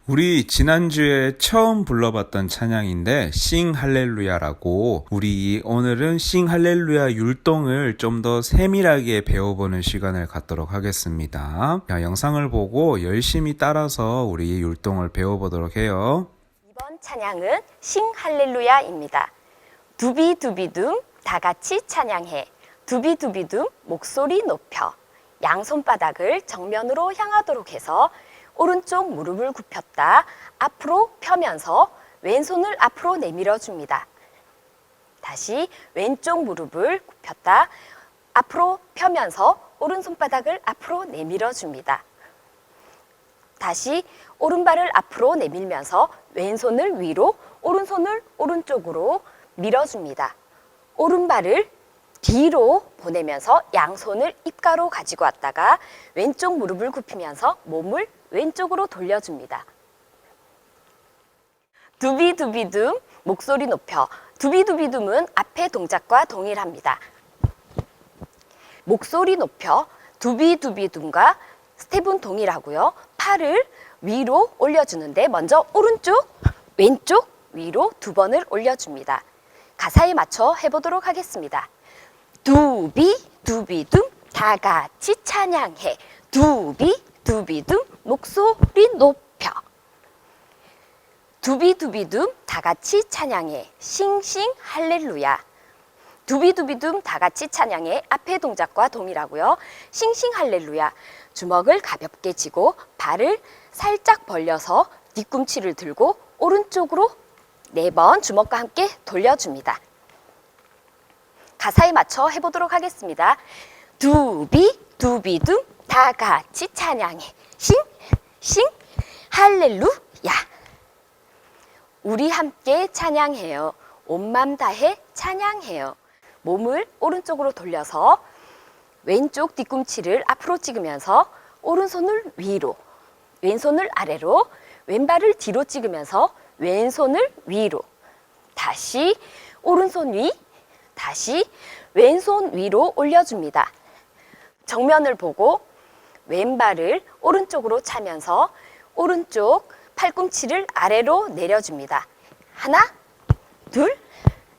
우리 지난주에 처음 불러봤던 찬양인데 싱 할렐루야라고, 우리 오늘은 싱 할렐루야 율동을 좀 더 세밀하게 배워보는 시간을 갖도록 하겠습니다. 자, 영상을 보고 열심히 따라서 우리 율동을 배워보도록 해요. 이번 찬양은 싱 할렐루야입니다. 두비두비둠 다 같이 찬양해. 두비두비둠 목소리 높여. 양손바닥을 정면으로 향하도록 해서 오른쪽 무릎을 굽혔다 앞으로 펴면서 왼손을 앞으로 내밀어 줍니다. 다시 왼쪽 무릎을 굽혔다 앞으로 펴면서 오른손바닥을 앞으로 내밀어 줍니다. 다시 오른발을 앞으로 내밀면서 왼손을 위로, 오른손을 오른쪽으로 밀어줍니다. 오른발을 뒤로 보내면서 양손을 입가로 가지고 왔다가 왼쪽 무릎을 굽히면서 몸을 왼쪽으로 돌려줍니다. 두비두비둠 목소리 높여. 두비두비둠은 앞의 동작과 동일합니다. 목소리 높여 두비두비둠과 스텝은 동일하고요. 팔을 위로 올려주는데 먼저 오른쪽, 왼쪽, 위로 두 번을 올려줍니다. 가사에 맞춰 해보도록 하겠습니다. 두비두비둠 다 같이 찬양해. 두비두비둠 목소리 높여. 두비두비둠 다 같이 찬양해. 싱싱 할렐루야. 두비두비둠 다 같이 찬양해. 앞의 동작과 동일하고요. 싱싱 할렐루야. 주먹을 가볍게 쥐고 발을 살짝 벌려서 뒤꿈치를 들고 오른쪽으로 4번 주먹과 함께 돌려줍니다. 가사에 맞춰 해보도록 하겠습니다. 두비두비둠 다 같이 찬양해. 싱싱 할렐루야. 우리 함께 찬양해요. 온 맘 다해 찬양해요. 몸을 오른쪽으로 돌려서 왼쪽 뒤꿈치를 앞으로 찍으면서 오른손을 위로, 왼손을 아래로, 왼발을 뒤로 찍으면서 왼손을 위로, 다시 오른손 위, 다시 왼손 위로 올려줍니다. 정면을 보고 왼발을 오른쪽으로 차면서 오른쪽 팔꿈치를 아래로 내려줍니다. 하나, 둘,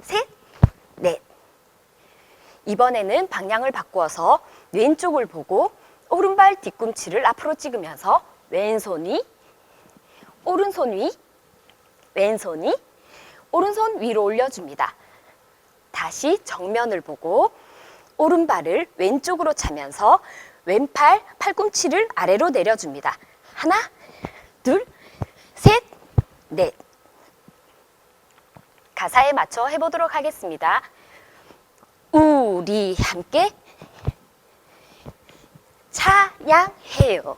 셋, 넷. 이번에는 방향을 바꾸어서 왼쪽을 보고 오른발 뒤꿈치를 앞으로 찍으면서 왼손 위, 오른손 위, 왼손 위, 오른손 위로 올려줍니다. 다시 정면을 보고 오른발을 왼쪽으로 차면서 왼팔 팔꿈치를 아래로 내려줍니다. 하나, 둘, 셋, 넷. 가사에 맞춰 해보도록 하겠습니다. 우리 함께 찬양해요.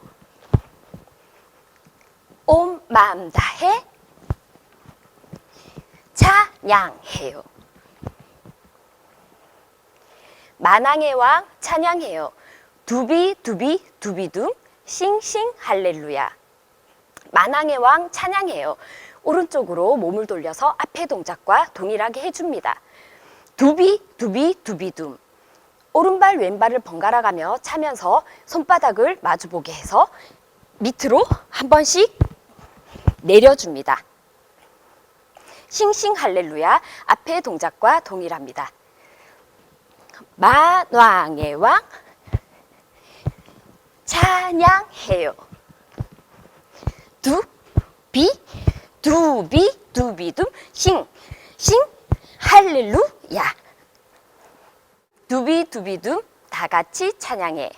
온 마음 다해 찬양해요. 만왕의 왕 찬양해요. 두비두비두비둠 싱싱 할렐루야. 만왕의 왕 찬양해요. 오른쪽으로 몸을 돌려서 앞의 동작과 동일하게 해줍니다. 두비두비두비둠. 오른발 왼발을 번갈아 가며 차면서 손바닥을 마주보게 해서 밑으로 한 번씩 내려줍니다. 싱싱 할렐루야. 앞의 동작과 동일합니다. 만왕의 왕 찬양해요. 두비두비둠 싱싱 할렐루야. 두비두비둠 다 같이 찬양해.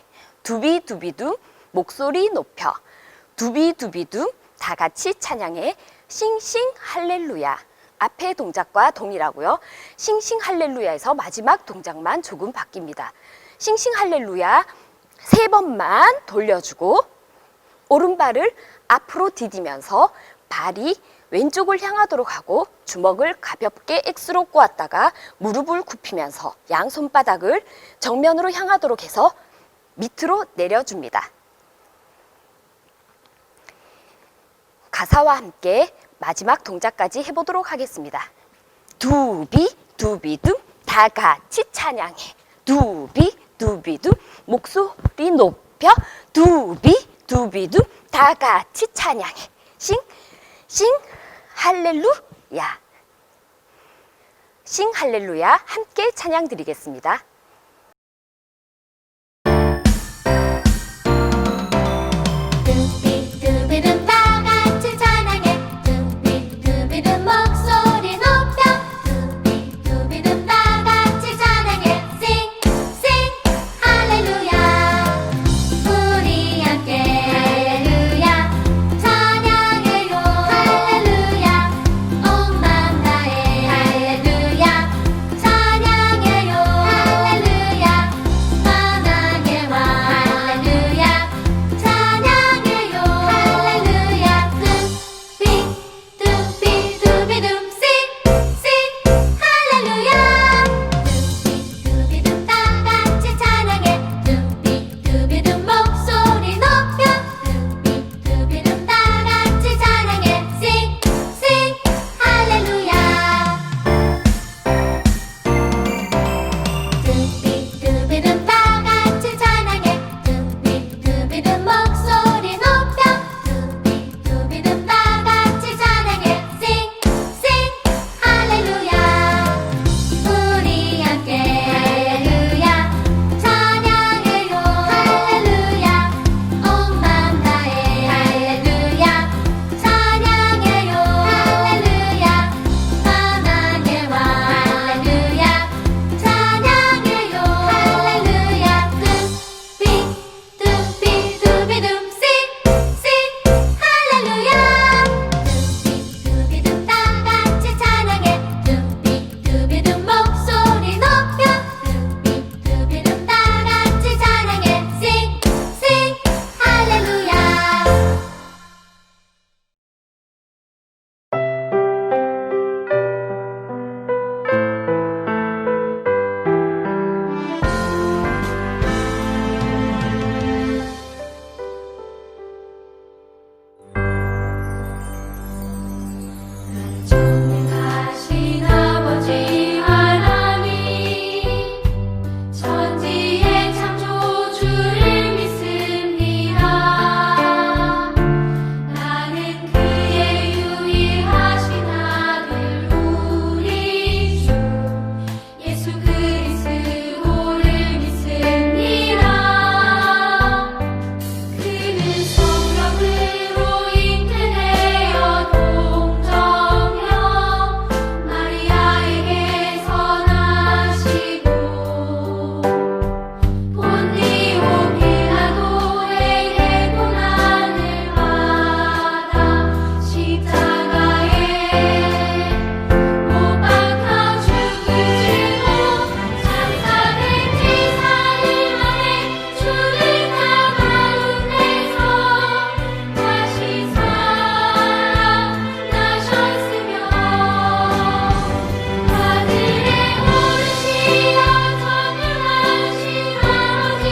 두비두비둠 목소리 높여. 두비두비둠 다 같이 찬양해. 싱싱 할렐루야. 앞의 동작과 동일하고요. 싱싱 할렐루야에서 마지막 동작만 조금 바뀝니다. 싱싱 할렐루야 3번만 돌려주고 오른발을 앞으로 디디면서 발이 왼쪽을 향하도록 하고 주먹을 가볍게 X로 꼬았다가 무릎을 굽히면서 양손바닥을 정면으로 향하도록 해서 밑으로 내려줍니다. 가사와 함께 마지막 동작까지 해보도록 하겠습니다. 두비두비둠 다 같이 찬양해. 두비두비둠 목소리 높여. 두비두비둠 다 같이 찬양해. 싱 싱 할렐루야. 싱 할렐루야 함께 찬양 드리겠습니다. 뚜비뚜비름 다 같이 찬양해. 뚜비뚜비름 목소리 높여. 뚜비뚜비름 다 같이 찬양해. Sing sing 할렐루야. 우리 함께 할렐루야 찬양해요. 할렐루야 온 맘 다해 할렐루야 찬양해요. 할렐루야 만하게 와 할렐루야 찬양해요. 할렐루야 뚜비뚜비뚜비둠 sing 할렐루야. 뚜비뚜비둠 다 같이 찬양해. 뚜비뚜비둠 목소리 높여. 뚜비뚜비둠 다 같이 찬양해. Sing 할렐루야. 뚜비뚜비둠 다 같이 찬양해. 뚜비뚜비둠 목소리 높여. 뚜비뚜비둠 다 같이 찬양해. Sing 할렐루야. 우리 함께 할렐루야 찬양해요. 할렐루야 온 맘 다해 할렐루야 찬양해요. 할렐루야 만하게 와 할렐루야 찬양해요. 할렐루야 뚜비뚜비뚜비둠 sing 할렐루야. 뚜비뚜비둠 다 같이 찬양해. 뚜비뚜비둠 목소리 높여. 뚜비뚜비둠 다 같이 찬양해. Sing 할렐루야. 전능하신 아버지 하나님 천지의 창조주를 믿습니다. 나는 그의 유일하신 아들 우리 주 예수 그리스도를 믿습니다. 그는 성령으로 잉태되어 동정녀 마리아에게서 나시고 본디오 빌라도에게 고난을 받아 십자가에 못 박혀 죽으시고 장사된 지 사흘 만에 주는 가운데서 다시 살아나셨으며 하늘에 오르시어 전능하신 아버지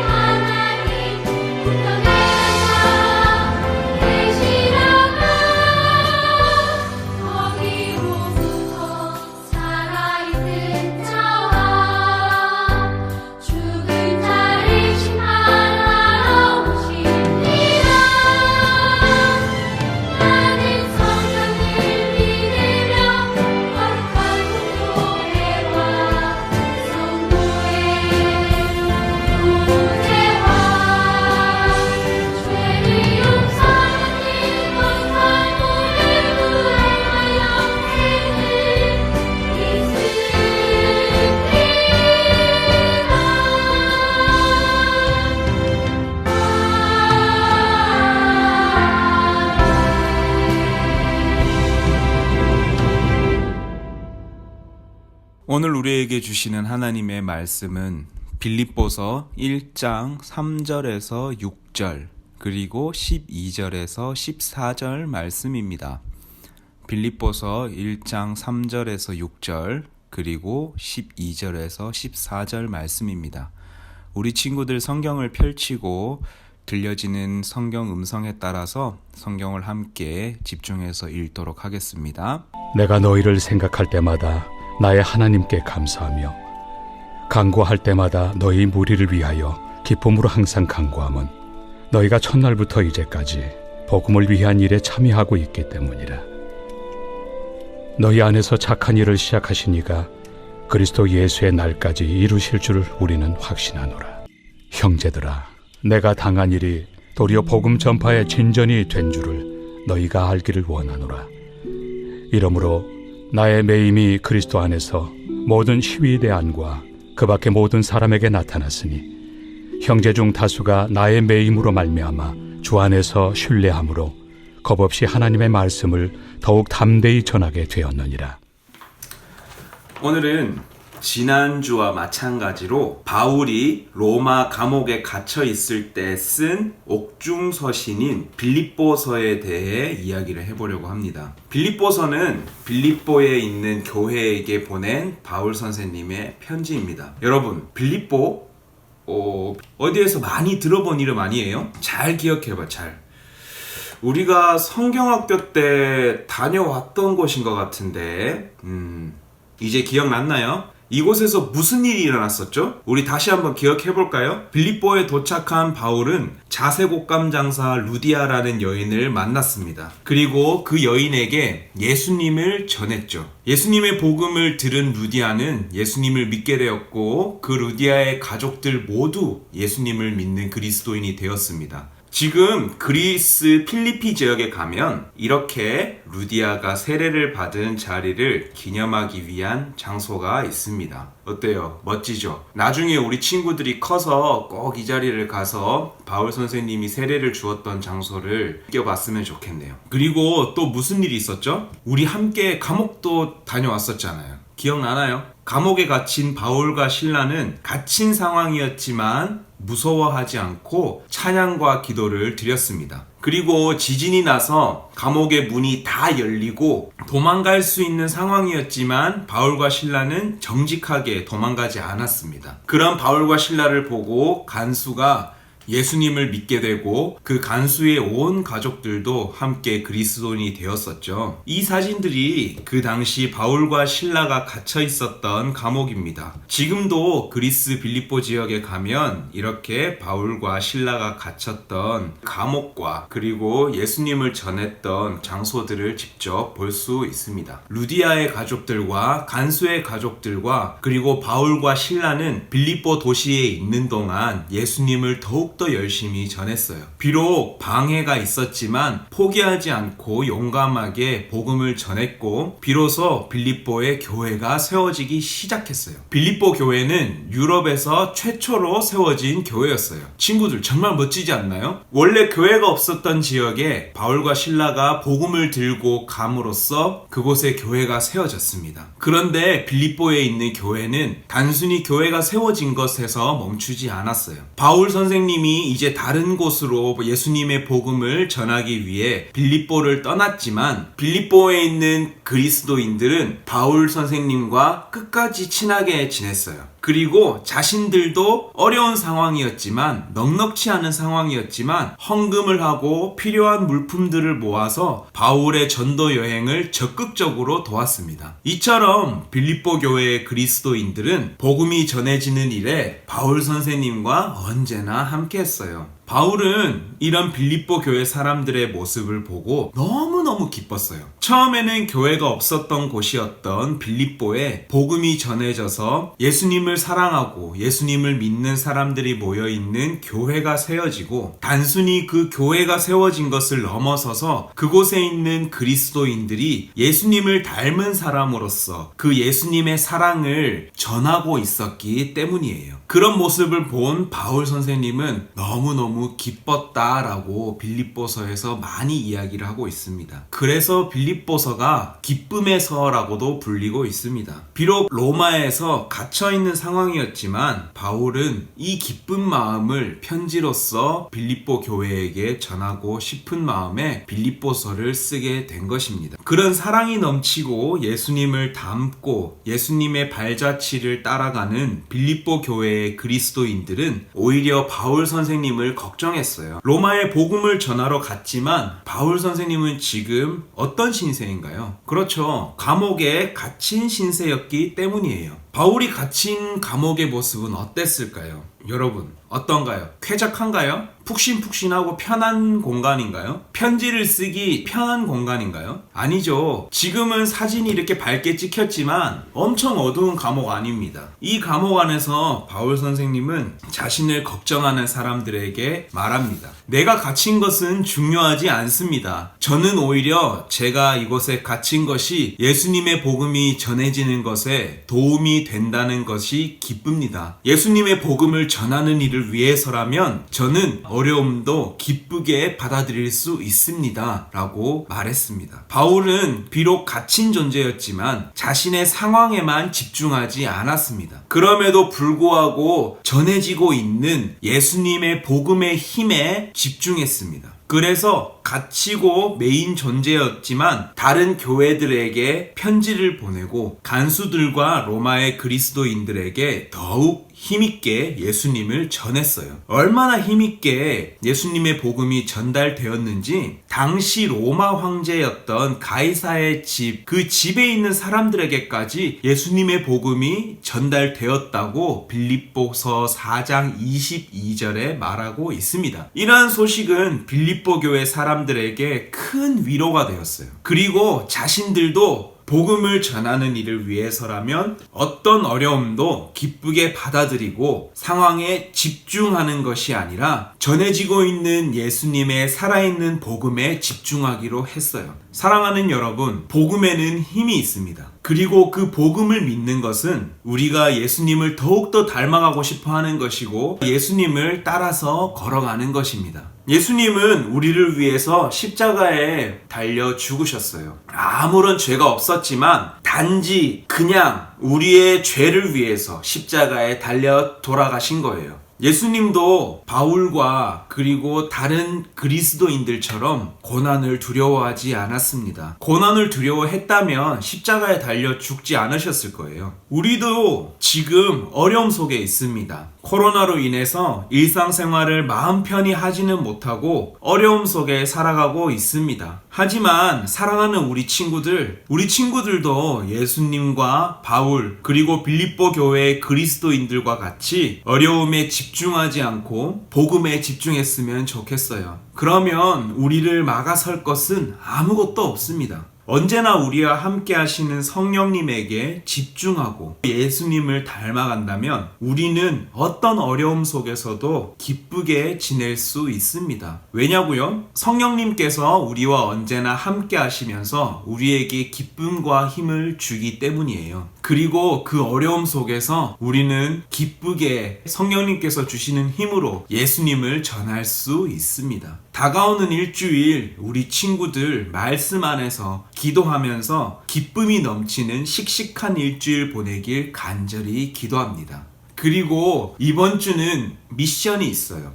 하나님 우편에 앉아 계시다가 거기로부터 살아있는 자와 죽은 자를 심판하러 오십니다. 나는 성령을 믿으며 거룩한 공로회와 성도의 교제와 죄를 용서하는 거룩한 도를 구행하여 오늘 우리에게 주시는 하나님의 말씀은 빌립보서 1장 3절에서 6절 그리고 12절에서 14절 말씀입니다. 빌립보서 1장 3절에서 6절 그리고 12절에서 14절 말씀입니다. 우리 친구들 성경을 펼치고 들려지는 성경 음성에 따라서 성경을 함께 집중해서 읽도록 하겠습니다. 내가 너희를 생각할 때마다 나의 하나님께 감사하며 간구할 때마다 너희 무리를 위하여 기쁨으로 항상 간구함은 너희가 첫날부터 이제까지 복음을 위한 일에 참여하고 있기 때문이라. 너희 안에서 착한 일을 시작하신 이가 그리스도 예수의 날까지 이루실 줄을 우리는 확신하노라. 형제들아, 내가 당한 일이 도리어 복음 전파의 진전이 된 줄을 너희가 알기를 원하노라. 이러므로 나의 매임이 그리스도 안에서 모든 시위대안과 그 밖의 모든 사람에게 나타났으니 형제 중 다수가 나의 매임으로 말미암아 주 안에서 신뢰함으로 겁없이 하나님의 말씀을 더욱 담대히 전하게 되었느니라. 오늘은 지난주와 마찬가지로 바울이 로마 감옥에 갇혀 있을 때 쓴 옥중서신인 빌립보서에 대해 이야기를 해보려고 합니다. 빌립보서는 빌립보에 있는 교회에게 보낸 바울 선생님의 편지입니다. 여러분, 빌립보 어디에서 많이 들어본 이름 아니에요? 잘 기억해봐. 잘. 우리가 성경학교 때 다녀왔던 곳인 것 같은데 이제 기억났나요? 이곳에서 무슨 일이 일어났었죠? 우리 다시 한번 기억해볼까요? 빌립보에 도착한 바울은 자색옥감 장사 루디아라는 여인을 만났습니다. 그리고 그 여인에게 예수님을 전했죠. 예수님의 복음을 들은 루디아는 예수님을 믿게 되었고 그 루디아의 가족들 모두 예수님을 믿는 그리스도인이 되었습니다. 지금 그리스 필리피 지역에 가면 이렇게 루디아가 세례를 받은 자리를 기념하기 위한 장소가 있습니다. 어때요? 멋지죠? 나중에 우리 친구들이 커서 꼭 이 자리를 가서 바울 선생님이 세례를 주었던 장소를 느껴봤으면 좋겠네요. 그리고 또 무슨 일이 있었죠? 우리 함께 감옥도 다녀왔었잖아요. 기억나나요? 감옥에 갇힌 바울과 실라는 갇힌 상황이었지만 무서워하지 않고 찬양과 기도를 드렸습니다. 그리고 지진이 나서 감옥의 문이 다 열리고 도망갈 수 있는 상황이었지만 바울과 실라는 정직하게 도망가지 않았습니다. 그런 바울과 실라를 보고 간수가 예수님을 믿게 되고 그 간수의 온 가족들도 함께 그리스도인이 되었었죠. 이 사진들이 그 당시 바울과 실라가 갇혀 있었던 감옥입니다. 지금도 그리스 빌립보 지역에 가면 이렇게 바울과 실라가 갇혔던 감옥과 그리고 예수님을 전했던 장소들을 직접 볼 수 있습니다. 루디아의 가족들과 간수의 가족들과 그리고 바울과 실라는 빌립보 도시에 있는 동안 예수님을 더욱더 열심히 전했어요. 비록 방해가 있었지만 포기하지 않고 용감하게 복음을 전했고 비로소 빌립보의 교회가 세워지기 시작했어요. 빌립보 교회는 유럽에서 최초로 세워진 교회였어요. 친구들 정말 멋지지 않나요? 원래 교회가 없었던 지역에 바울과 실라가 복음을 들고 감으로써 그곳에 교회가 세워졌습니다. 그런데 빌립보에 있는 교회는 단순히 교회가 세워진 것에서 멈추지 않았어요. 바울 선생님이 이제 다른 곳으로 예수님의 복음을 전하기 위해 빌립보를 떠났지만 빌립보에 있는 그리스도인들은 바울 선생님과 끝까지 친하게 지냈어요. 그리고 자신들도 어려운 상황이었지만 넉넉치 않은 상황이었지만 헌금을 하고 필요한 물품들을 모아서 바울의 전도 여행을 적극적으로 도왔습니다. 이처럼 빌립보 교회의 그리스도인들은 복음이 전해지는 일에 바울 선생님과 언제나 함께했어요. 바울은 이런 빌립보 교회 사람들의 모습을 보고 너무너무 기뻤어요. 처음에는 교회가 없었던 곳이었던 빌립보에 복음이 전해져서 예수님을 사랑하고 예수님을 믿는 사람들이 모여있는 교회가 세워지고 단순히 그 교회가 세워진 것을 넘어서서 그곳에 있는 그리스도인들이 예수님을 닮은 사람으로서 그 예수님의 사랑을 전하고 있었기 때문이에요. 그런 모습을 본 바울 선생님은 너무너무 기뻤다라고 빌립보서에서 많이 이야기를 하고 있습니다. 그래서 빌립보서가 기쁨의 서라고도 불리고 있습니다. 비록 로마에서 갇혀있는 상황이었지만 바울은 이 기쁜 마음을 편지로서 빌립보 교회에게 전하고 싶은 마음에 빌립보서를 쓰게 된 것입니다. 그런 사랑이 넘치고 예수님을 닮고 예수님의 발자취를 따라가는 빌립보 교회의 그리스도인들은 오히려 바울 선생님을 걱정했어요. 로마에 복음을 전하러 갔지만 바울 선생님은 지금 어떤 신세인가요? 그렇죠. 감옥에 갇힌 신세였기 때문이에요. 바울이 갇힌 감옥의 모습은 어땠을까요? 여러분, 어떤가요? 쾌적한가요? 푹신푹신하고 편한 공간인가요? 편지를 쓰기 편한 공간인가요? 아니죠. 지금은 사진이 이렇게 밝게 찍혔지만 엄청 어두운 감옥 아닙니다. 이 감옥 안에서 바울 선생님은 자신을 걱정하는 사람들에게 말합니다. 내가 갇힌 것은 중요하지 않습니다. 저는 오히려 제가 이곳에 갇힌 것이 예수님의 복음이 전해지는 것에 도움이 된다는 것이 기쁩니다. 예수님의 복음을 전하는 일을 위해서라면 저는 어려움도 기쁘게 받아들일 수 있습니다. 라고 말했습니다. 바울은 비록 갇힌 존재였지만 자신의 상황에만 집중하지 않았습니다. 그럼에도 불구하고 전해지고 있는 예수님의 복음의 힘에 집중했습니다. 그래서 갇히고 메인 존재였지만 다른 교회들에게 편지를 보내고 간수들과 로마의 그리스도인들에게 더욱 힘있게 예수님을 전했어요. 얼마나 힘있게 예수님의 복음이 전달되었는지 당시 로마 황제였던 가이사의 집, 그 집에 있는 사람들에게까지 예수님의 복음이 전달되었다고 빌립보서 4장 22절에 말하고 있습니다. 이러한 소식은 빌립보 교회 사람들에게 큰 위로가 되었어요. 그리고 자신들도 복음을 전하는 일을 위해서라면 어떤 어려움도 기쁘게 받아들이고 상황에 집중하는 것이 아니라 전해지고 있는 예수님의 살아있는 복음에 집중하기로 했어요. 사랑하는 여러분, 복음에는 힘이 있습니다. 그리고 그 복음을 믿는 것은 우리가 예수님을 더욱더 닮아가고 싶어 하는 것이고 예수님을 따라서 걸어가는 것입니다. 예수님은 우리를 위해서 십자가에 달려 죽으셨어요. 아무런 죄가 없었지만 단지 그냥 우리의 죄를 위해서 십자가에 달려 돌아가신 거예요. 예수님도 바울과 그리고 다른 그리스도인들처럼 고난을 두려워하지 않았습니다. 고난을 두려워했다면 십자가에 달려 죽지 않으셨을 거예요. 우리도 지금 어려움 속에 있습니다. 코로나로 인해서 일상생활을 마음 편히 하지는 못하고 어려움 속에 살아가고 있습니다. 하지만 사랑하는 우리 친구들도 예수님과 바울 그리고 빌립보 교회의 그리스도인들과 같이 어려움에 집중하지 않고 복음에 집중했으면 좋겠어요. 그러면 우리를 막아설 것은 아무것도 없습니다. 언제나 우리와 함께 하시는 성령님에게 집중하고 예수님을 닮아간다면 우리는 어떤 어려움 속에서도 기쁘게 지낼 수 있습니다. 왜냐고요? 성령님께서 우리와 언제나 함께 하시면서 우리에게 기쁨과 힘을 주기 때문이에요. 그리고 그 어려움 속에서 우리는 기쁘게 성령님께서 주시는 힘으로 예수님을 전할 수 있습니다. 다가오는 일주일 우리 친구들 말씀 안에서 기도하면서 기쁨이 넘치는 씩씩한 일주일 보내길 간절히 기도합니다. 그리고 이번 주는 미션이 있어요.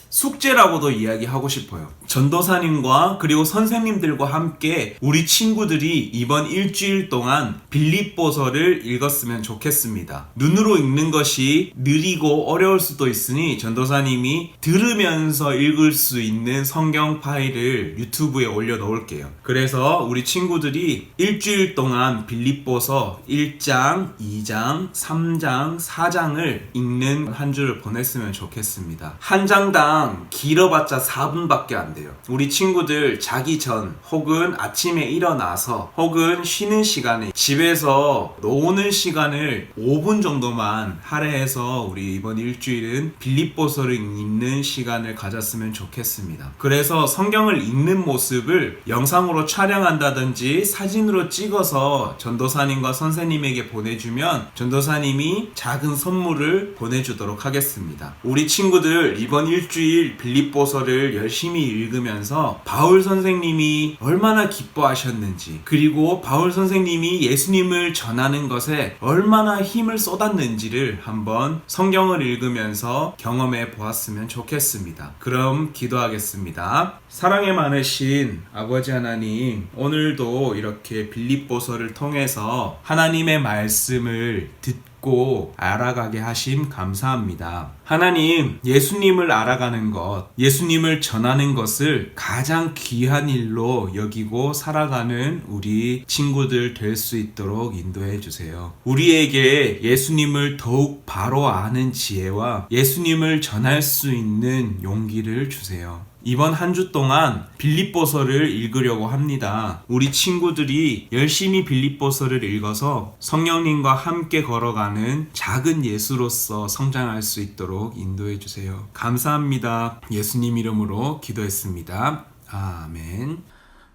숙제라고도 이야기하고 싶어요. 전도사님과 그리고 선생님들과 함께 우리 친구들이 이번 일주일 동안 빌립보서를 읽었으면 좋겠습니다. 눈으로 읽는 것이 느리고 어려울 수도 있으니 전도사님이 들으면서 읽을 수 있는 성경 파일을 유튜브에 올려놓을게요. 그래서 우리 친구들이 일주일 동안 빌립보서 1장, 2장, 3장, 4장을 읽는 한 주를 보냈으면 좋겠습니다. 한 장당 길어봤자 4분밖에 안 돼요. 우리 친구들 자기 전 혹은 아침에 일어나서 혹은 쉬는 시간에 집에서 노는 시간을 5분 정도만 할애해서 우리 이번 일주일은 빌립보서를 읽는 시간을 가졌으면 좋겠습니다. 그래서 성경을 읽는 모습을 영상으로 촬영한다든지 사진으로 찍어서 전도사님과 선생님에게 보내주면 전도사님이 작은 선물을 보내주도록 하겠습니다. 우리 친구들 이번 일주일 빌립보서를 열심히 읽으면서 바울 선생님이 얼마나 기뻐하셨는지 그리고 바울 선생님이 예수님을 전하는 것에 얼마나 힘을 쏟았는지를 한번 성경을 읽으면서 경험해 보았으면 좋겠습니다. 그럼 기도하겠습니다. 사랑에 많으신 아버지 하나님, 오늘도 이렇게 빌립보서를 통해서 하나님의 말씀을 듣고 믿고 알아가게 하심 감사합니다. 하나님, 예수님을 알아가는 것, 예수님을 전하는 것을 가장 귀한 일로 여기고 살아가는 우리 친구들 될 수 있도록 인도해 주세요. 우리에게 예수님을 더욱 바로 아는 지혜와 예수님을 전할 수 있는 용기를 주세요. 이번 한 주 동안 빌립보서를 읽으려고 합니다. 우리 친구들이 열심히 빌립보서를 읽어서 성령님과 함께 걸어가는 작은 예수로서 성장할 수 있도록 인도해 주세요. 감사합니다. 예수님 이름으로 기도했습니다. 아멘.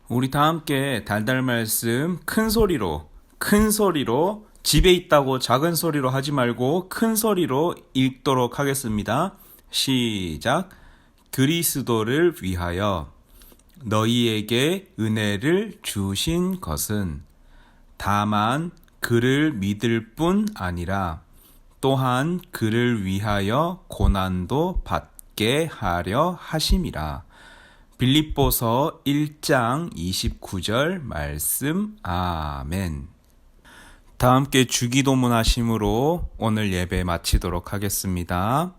우리 다 함께 달달 말씀 큰 소리로 집에 있다고 작은 소리로 하지 말고 큰 소리로 읽도록 하겠습니다. 시작. 그리스도를 위하여 너희에게 은혜를 주신 것은 다만 그를 믿을 뿐 아니라 또한 그를 위하여 고난도 받게 하려 하심이라. 빌립보서 1장 29절 말씀. 아멘. 다 함께 주기도문 하심으로 오늘 예배 마치도록 하겠습니다.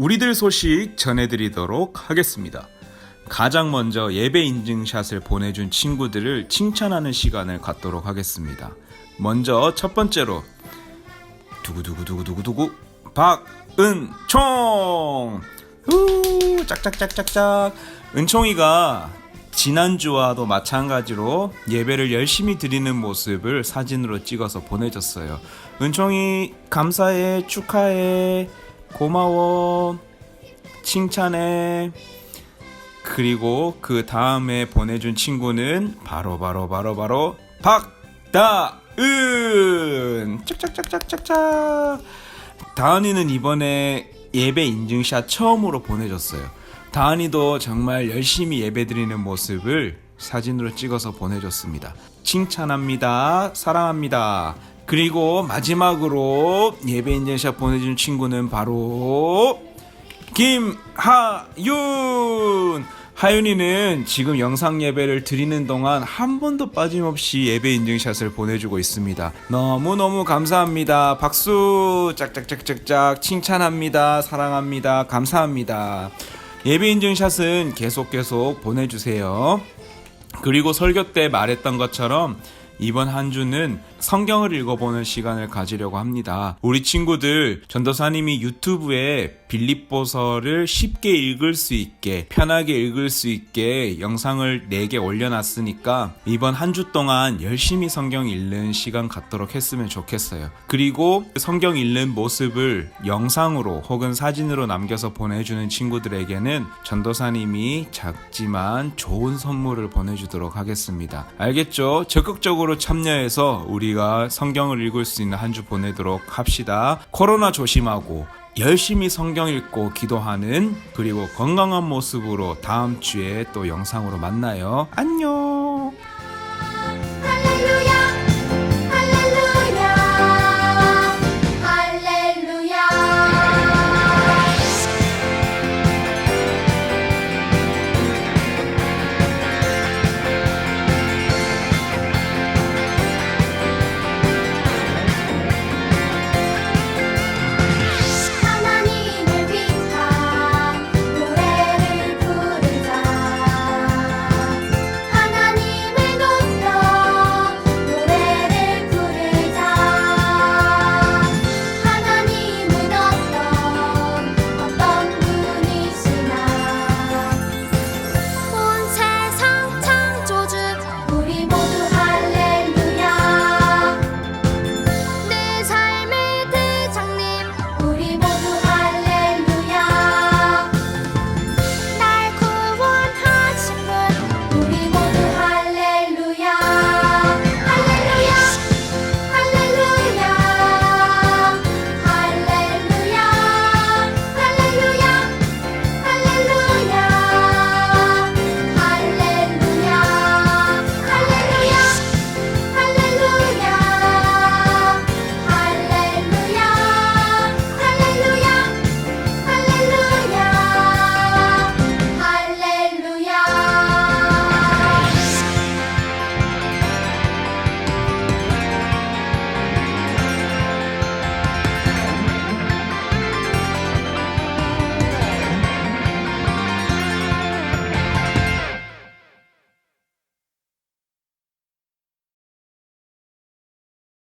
우리들 소식 전해드리도록 하겠습니다. 가장 먼저 예배 인증샷을 보내준 친구들을 칭찬하는 시간을 갖도록 하겠습니다. 먼저 첫 번째로 두구두구두구두구두구 박은총. 짝짝짝짝짝. 은총이가 지난주와도 마찬가지로 예배를 열심히 드리는 모습을 사진으로 찍어서 보내줬어요. 은총이 감사해, 축하해, 고마워, 칭찬해. 그리고 그 다음에 보내준 친구는 바로 박다은. 짝짝짝짝짝짝. 다은이는 이번에 예배 인증샷 처음으로 보내줬어요. 다은이도 정말 열심히 예배 드리는 모습을 사진으로 찍어서 보내줬습니다. 칭찬합니다. 사랑합니다. 그리고 마지막으로 예배 인증샷 보내준 친구는 바로 김하윤. 하윤이는 지금 영상 예배를 드리는 동안 한 번도 빠짐없이 예배 인증샷을 보내주고 있습니다. 너무너무 감사합니다. 박수. 짝짝짝짝짝. 칭찬합니다. 사랑합니다. 감사합니다. 예배 인증샷은 계속 보내주세요. 그리고 설교 때 말했던 것처럼 이번 한 주는 성경을 읽어보는 시간을 가지려고 합니다. 우리 친구들 전도사님이 유튜브에 빌립보서를 쉽게 읽을 수 있게, 편하게 읽을 수 있게 영상을 4개 올려놨으니까 이번 한 주 동안 열심히 성경 읽는 시간 갖도록 했으면 좋겠어요. 그리고 성경 읽는 모습을 영상으로 혹은 사진으로 남겨서 보내주는 친구들에게는 전도사님이 작지만 좋은 선물을 보내주도록 하겠습니다. 알겠죠? 적극적으로 참여해서 우리가 성경을 읽을 수 있는 한 주 보내도록 합시다. 코로나 조심하고 열심히 성경 읽고 기도하는, 그리고 건강한 모습으로 다음 주에 또 영상으로 만나요. 안녕.